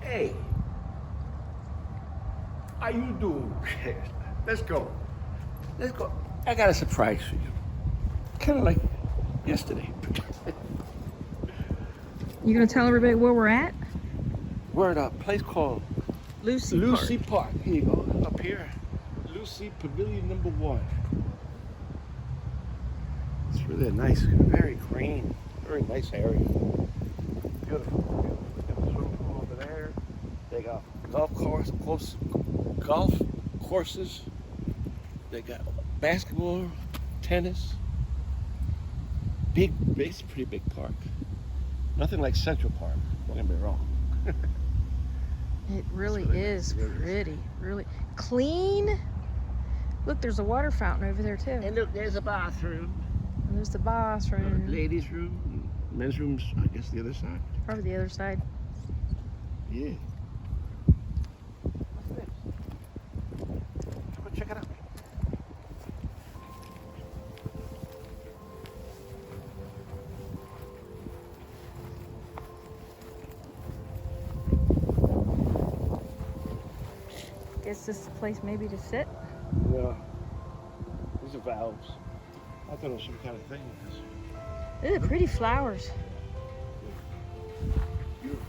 Hey, how you doing? Let's go. Let's go. I got a surprise for you. Kind of like yesterday. You gonna tell everybody where we're at? We're at a place called Lucy Park. Here you go, up here. Lucy Pavilion number 1. It's really a nice, very green, very nice area. Beautiful, beautiful. Look at the swimming pool over there. They got golf courses. They got basketball, tennis. It's a pretty big park. Nothing like Central Park, don't get me wrong. It really is pretty, really clean. Look, there's a water fountain over there too. And look, there's a bathroom. And there's the bathroom. Ladies' room, men's rooms, I guess the other side. Probably the other side. Yeah. What's this? Go check it out. Guess this is the place maybe to sit. Yeah. These are valves. I thought it was some kind of thing. Ooh, pretty flowers. Beautiful.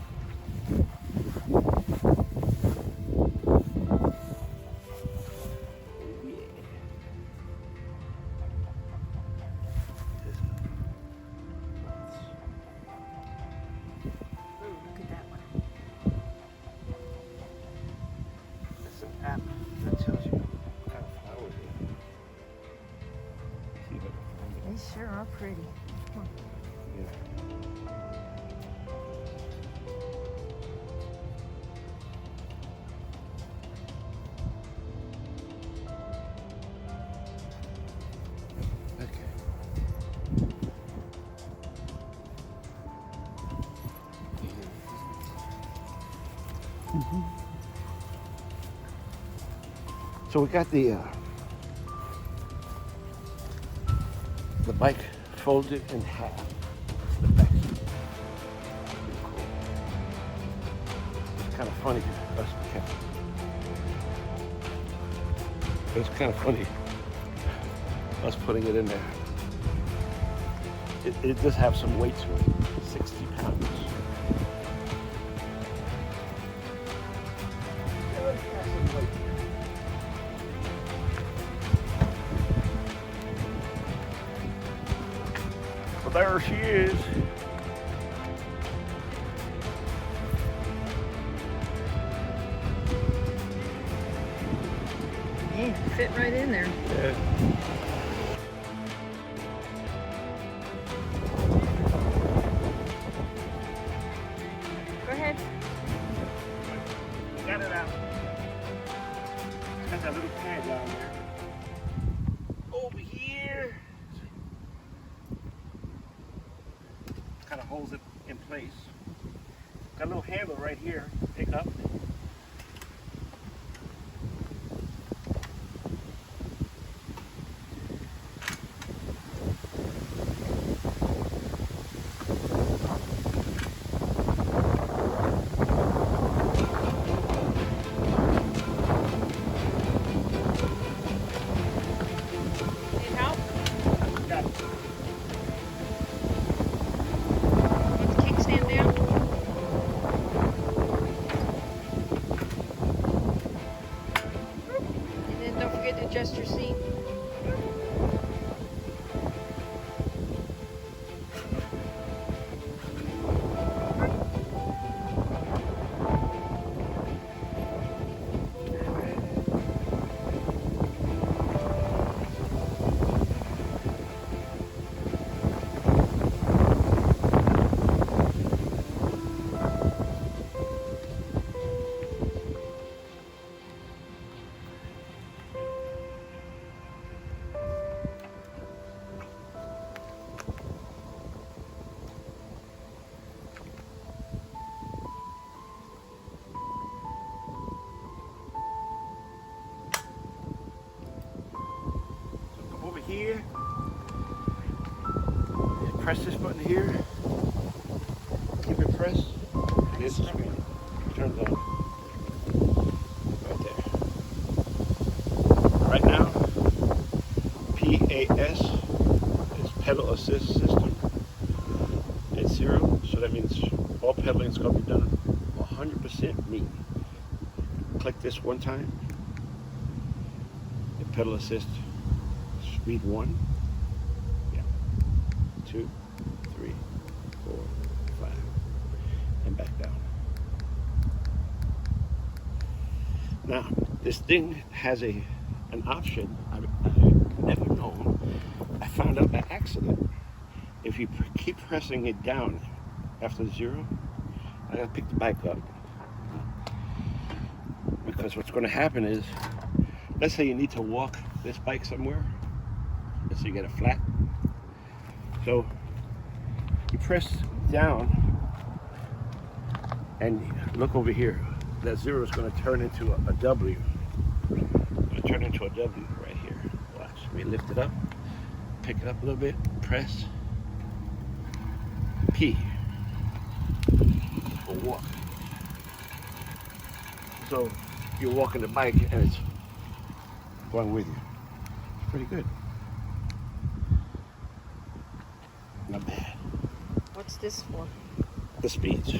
Look at that one. That's an app that tells you what kind of flowers they have. See if I can find it. They sure are pretty. Come on. Yeah. Okay. So we got the bike folded in half. That's the back. Pretty cool. It's kind of funny. It's kind of funny us putting it in there. It does have some weight to it. 60 pounds. Yeah, it has some weight. Well, there she is. Yeah, fit right in there. Yeah. Go ahead. Got it out. It's got that little pad down there. Over here. Kind of holds it in place. Got a little handle right here. Pick up. Need help? Got it. Put the kickstand down. And then don't forget to adjust your seat. press this button here. Keep it pressed. And here's the screen. Turn it on. Right there. Right now, PAS is pedal assist system. It's 0, so that means all pedaling is going to be done 100% me. Click this one time. The pedal assist, speed 1. Yeah. 2, 3, 4, 5. And back down. Now, this thing has an option I've never known. I found out by accident. If you keep pressing it down after 0, I gotta pick the bike up. Because what's gonna happen is, let's say you need to walk this bike somewhere. Let's say you get a flat. So you press down and look over here. That 0 is gonna turn into a W. It's gonna turn into a W right here. Watch, we lift it up, pick it up a little bit, press. P for walk. So you're walking the bike and it's going with you. It's pretty good. Not bad. What's this for? The speeds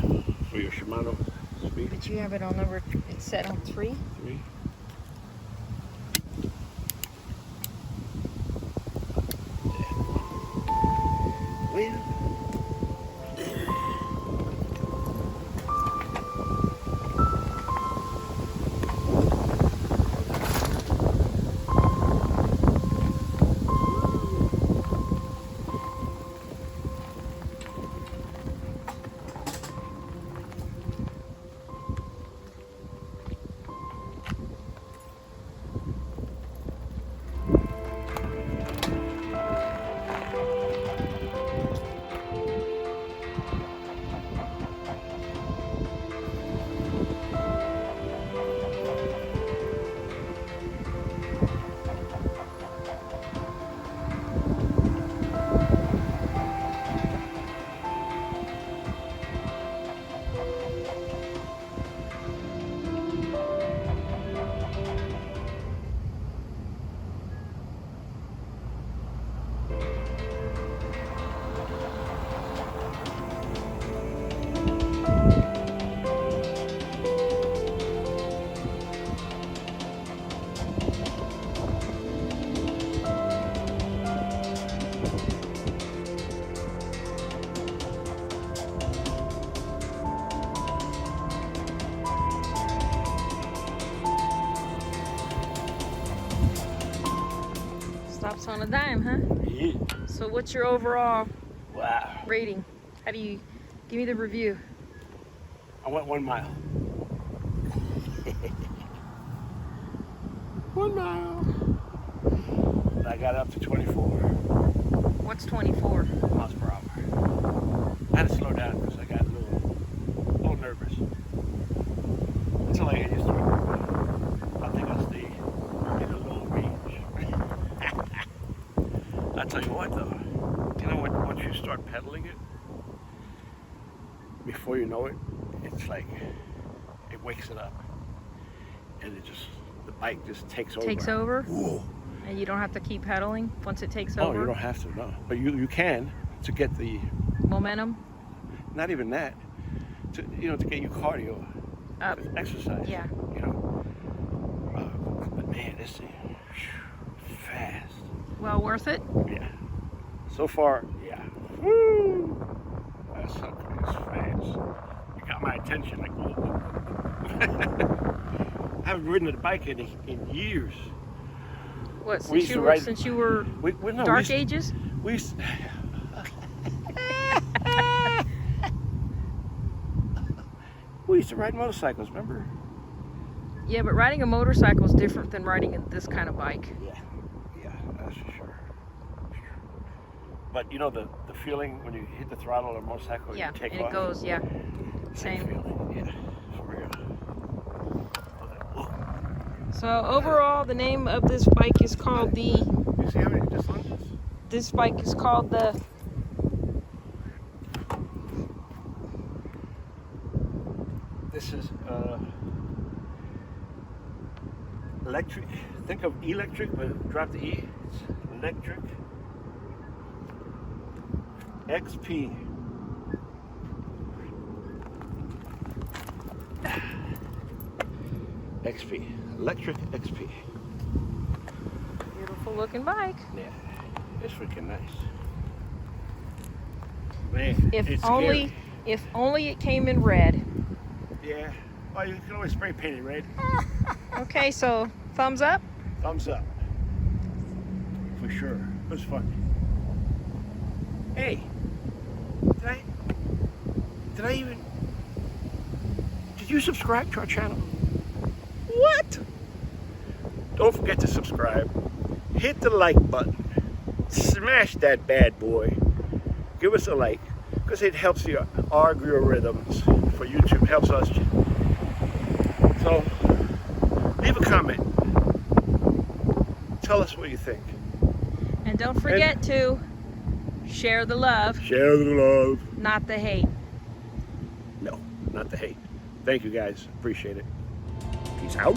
for your Shimano speed. But you have it on number, it's set on 3? 3. Well, Stops on a dime, huh? yeah. So what's your overall Wow. rating? How do you, give me the review. I went 1 mile. 1 mile. I got up to 24 What's 24? miles per hour. I had to slow down because I got a little nervous. That's all I get used to. I think I'll stay in a low range. I'll tell you what though, you know once you start pedaling it, before you know it, it's like, it wakes it up. And the bike just takes over. Takes over? Whoa. And you don't have to keep pedaling once it takes Oh, over? you don't have to, no. But you can, to get the Momentum? not even that, to get your cardio Up. exercise. Yeah. You know. But man, this thing, fast. Well worth it? Yeah. So far, yeah. Woo! That sucker is fast. You got my attention, like. Whoa. I haven't ridden a bike in years. What, We used to ride- since you were No, dark ages? We used, we used to ride motorcycles, remember? Yeah, but riding a motorcycle is different than riding this kind of bike. Yeah, that's for sure. But you know the feeling when you hit the throttle on a motorcycle and Yeah, you take and off? it goes, yeah. Same Same. feeling, yeah, for real. Whoa. So overall, the name of this bike is called You see how many just on this? this bike is called the Lectric. Think of electric, but drop the E. It's Lectric XP. XP. Lectric XP. Beautiful looking bike. Yeah, it's freaking nice. Man, If it's only, scary. if only it came in red. Yeah. Well, you can always spray paint it red. Okay, so thumbs up. Thumbs up. For sure. It was fun. Hey, did you subscribe to our channel? What? Don't forget to subscribe. Hit the like button. Smash that bad boy. Give us a like, because it helps the algorithms for YouTube. Helps us. So, leave a comment. Tell us what you think. And don't forget to share the love, Share the love. not the hate. No, not the hate. Thank you guys. Appreciate it. Peace out.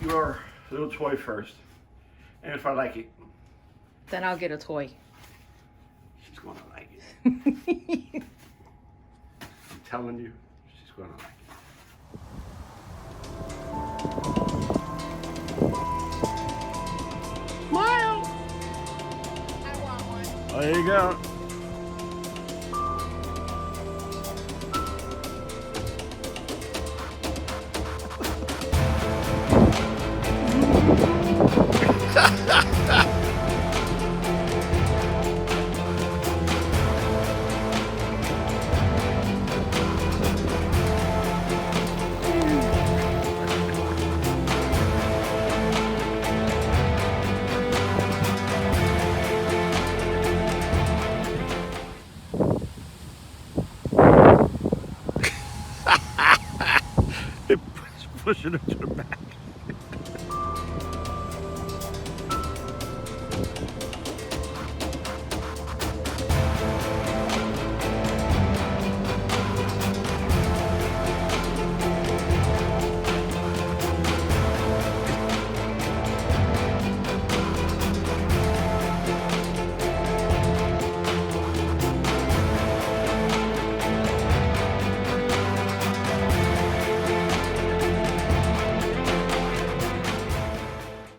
Your little toy first. And if I like it, Then I'll get a toy. she's gonna like it. I'm telling you, she's gonna like it. Smile! I want one. There you go.